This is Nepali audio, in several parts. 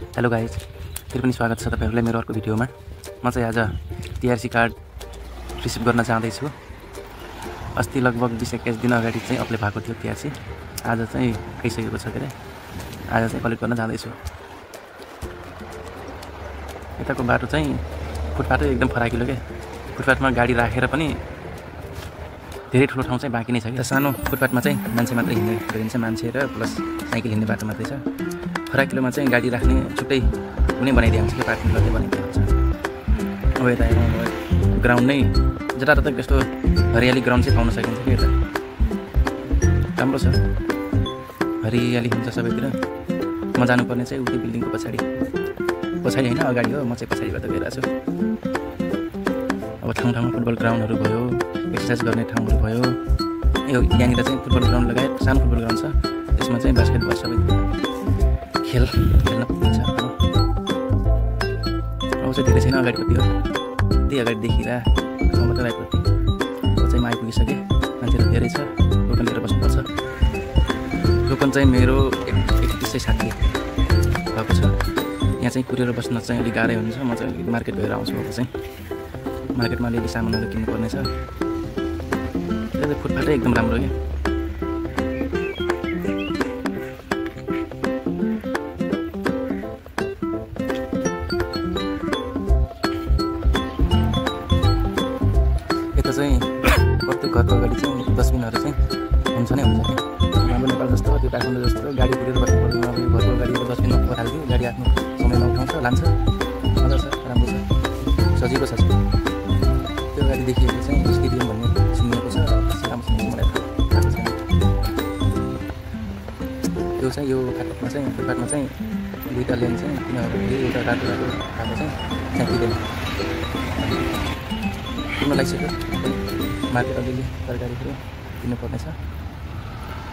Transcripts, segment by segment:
हेलो गाइज, फेरि पनि स्वागत छ तपाईहरुलाई मेरो अर्को भिडियोमा। म चाहिँ आज टीआरसी कार्ड रिसिभ गर्न जाँदैछु। अस्ति लगभग 20-21 दिन अगाडि चाहिँ अप्लाई भएको थियो टीआरसी। आज चाहिँ आइसकेको छ के आज चाहिँ कलेक्ट गर्न जाँदैछु। यताको बाटो चाहिँ फुटपाथै एकदम फराकिलो के। फुटपाथमा गाडी राखेर पनि धेरै ठुलो ठाउँ चाहिँ बाँकी नै छ कि। सानो फुटपाथमा चाहिँ मान्छे मात्रै हिँड्ने गरिन्छ, मान्छे र प्लस साइकल हिँड्ने बाटो मात्रै छ। फराकिलोमा चाहिँ गाडी राख्ने छुट्टै कुनै बनाइदिएको हुन्छ कि पार्किङ गर्दै बनाइदिएको हुन्छ। अब यता ग्राउन्ड नै जताततै त्यस्तो हरियाली ग्राउन्ड चाहिँ पाउन सकिन्छ कि यता राम्रो छ, हरियाली हुन्छ सबैतिर। म जानुपर्ने चाहिँ उति बिल्डिङको पछाडि होइन अगाडि हो, म चाहिँ पछाडिबाट गइरहेको छु। अब ठाउँ ठाउँमा फुटबल ग्राउन्डहरू भयो, एक्सर्साइज गर्ने ठाउँहरू भयो। यो यहाँनिर चाहिँ फुटबल ग्राउन्ड लगायत सानो फुटबल ग्राउन्ड छ, त्यसमा चाहिँ बास्केटबल सबै खेल्न पुग्छ। अब चाहिँ धेरै छैन अगाडिपट्टि हो, त्यही अगाडि देखिरहेको ठाउँमा चाहिँ राइटपट्टि अब चाहिँ म आइपुगिसकेँ। मान्छेहरू धेरै छ, टोकन लिएर बस्नुपर्छ। टोकन चाहिँ मेरो 3160 भएको छ। यहाँ चाहिँ कुरेर बस्न चाहिँ अलिक गाह्रै हुन्छ। म चाहिँ अलिक मार्केट गएर आउँछु। अब चाहिँ मार्केटमा अलिअलि सामानहरू किन्नुपर्ने छ। त्यो चाहिँ फुटपाथै एकदम राम्रो क्या। यता चाहिँ प्रत्येक घरको अगाडि चाहिँ डस्टबिनहरू चाहिँ हुन्छ नै हुन्छ क्या। हाम्रो नेपाल जस्तो त्यो काठमाडौँ जस्तो गाडी कुरेर बस्नु पर्दैन। अब घरको अगाडि डस्टबिनमा फोहोर हाल्यो, गाडी आफ्नो समयमा उठाउँछ, लान्छ, मजा छ, राम्रो छ, सजिलो छ। त्यो गाडी देखिएको चाहिँ स्टेडियम भन्ने सुनिएको छ, राम्रोसँग मलाई थाहा छैन। त्यो चाहिँ यो फाटकमा चाहिँ फुटपाथमा चाहिँ दुईवटा लेन चाहिँ किनभने एउटा रातो भएको चाहिँ फ्याँकिँदैन। किन्न लागिसक्यो, मार्केट अलिअलि तरकारीहरू किन्नुपर्ने छ।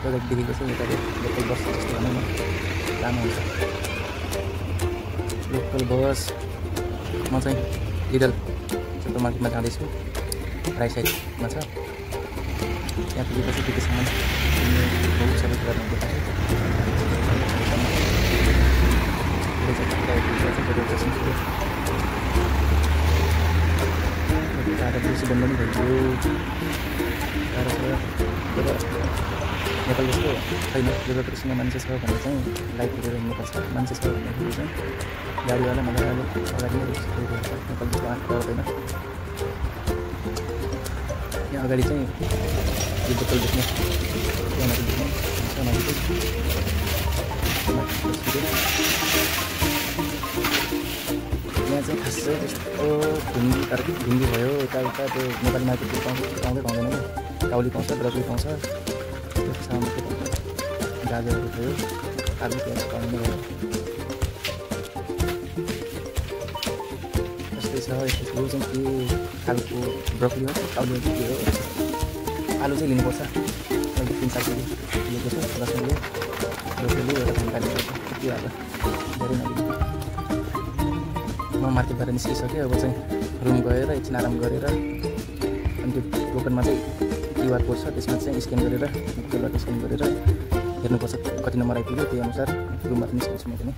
त्यो गाडी देखेको चाहिँ यता लोकल बस जस्तो भनौँ न, लामो हुन्छ लोकल बस। म चाहिँ लिडल सुपर मार्केटमा जाँदैछु, राइट साइडमा छ। त्यहाँ पुगेपछि के के सामान बहुत सबै कुराहरू देखाएको बन्द पनि भइदियो। नेपाल जस्तो छैन, डेभलपरसँग मान्छे छ भने चाहिँ लाइट हेरेर हिँड्नुपर्छ। मान्छे छ भन्दाखेरि चाहिँ गाडीवाला मजाले अगाडि नै नेपाल जस्तो आँट पर्दैन। यहाँ अगाडि चाहिँ यो बोतल देख्ने, त्यहाँमाथि देख्ने, त्यहाँमाथि यहाँ चाहिँ खासै त्यस्तो ढुङ्गी ढुङ्गी भयो, यताउता त्यो नेपाली मार्केटतिर पाउँदै पाउँदैन कि। काउली पाउँछ, ब्रोकली पाउँछ, त्यस्तो सामान मात्रै पाउँछ। गाजरहरू भयो, आलु प्याज पाउने भयो। यस्तै छ। यो चाहिँ के खालको ब्रोकली हो, काउली हो कि के हो। आलु चाहिँ लिनुपर्छ, अहिले 3-4 केजी लिएको छु। लसुनले ब्रोकली एउटा खाने यति हाल्छ, धेरै नलिनु। म मार्केटबाट निस्किसकेँ। अब चाहिँ रुम गएर एकछिन आराम गरेर अनि त्यो टोकनमा चाहिँ क्युआर कोड छ, त्यसमा चाहिँ स्क्यान गरेर गुगलबाट स्क्यान गरेर हेर्नुपर्छ कति नम्बर आइपुग्यो। त्यही अनुसार रुमबाट निस्किन्छु म पनि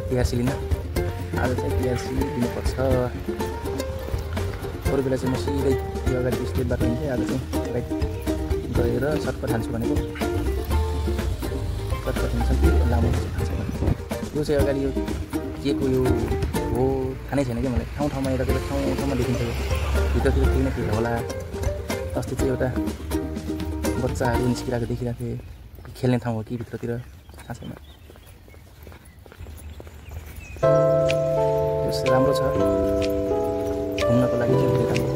टीआरसी लिन। आज चाहिँ टीआरसी दिनुपर्छ। अरू बेला चाहिँ म सिधै त्यो अगाडि स्टेटबाट हिँड्थेँ, आज चाहिँ राइट गएर सर्टकट हाल्छु भनेको। सर्टकट हुन्छ कि लामो हुन्छ थाहा छैन। यो चाहिँ अगाडि यो के को यो हो थाहा नै छैन कि मलाई। ठाउँमा यतातिर ठाउँमा देखिन्छ। भित्रतिर केही न केही होला। अस्ति चाहिँ एउटा बच्चाहरू निस्किरहेको देखिरहेको थिएँ। खेल्ने ठाउँ हो कि भित्रतिर थाहा छैन। राम्रो छ घुम्नको लागि चाहिँ धेरै राम्रो।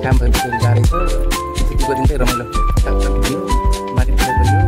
काम भएपछि गाडी छ, त्यति गरिँदै रमाइलो मार्केटतिर गयो।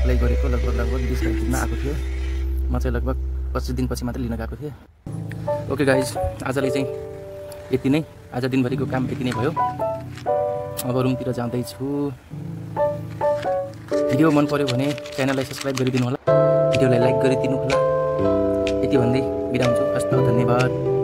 एप्लाई गरेको लगभग 20 दिनमा आएको थियो। म चाहिँ लगभग 25 दिनपछि मात्रै लिन गएको थिएँ। ओके गाइज, आजले चाहिँ यति नै, आज दिनभरिको काम यति नै भयो। अब रुमतिर जाँदैछु। भिडियो मन पर्यो भने च्यानललाई सब्सक्राइब गरिदिनु होला, भिडियोलाई लाइक गरिदिनु होला। यति भन्दै बिदा हुन्छु। हस्त, धन्यवाद।